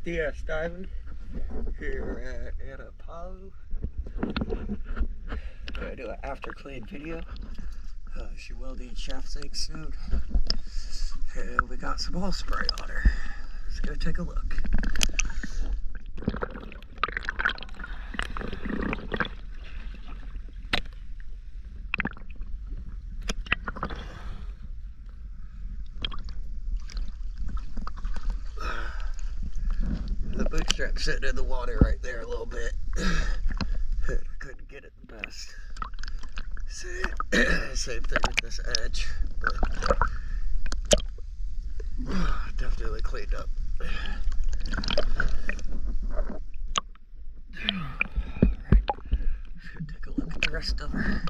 DS diving here at Anapauo. Gonna do an after clean video. She will need shaft sink soon. And we got some oil spray on her. Let's go take a look. The bootstrap sitting in the water right there a little bit. I couldn't get it the best. Same thing with this edge, but definitely cleaned up. Alright, let's go take a look at the rest of her.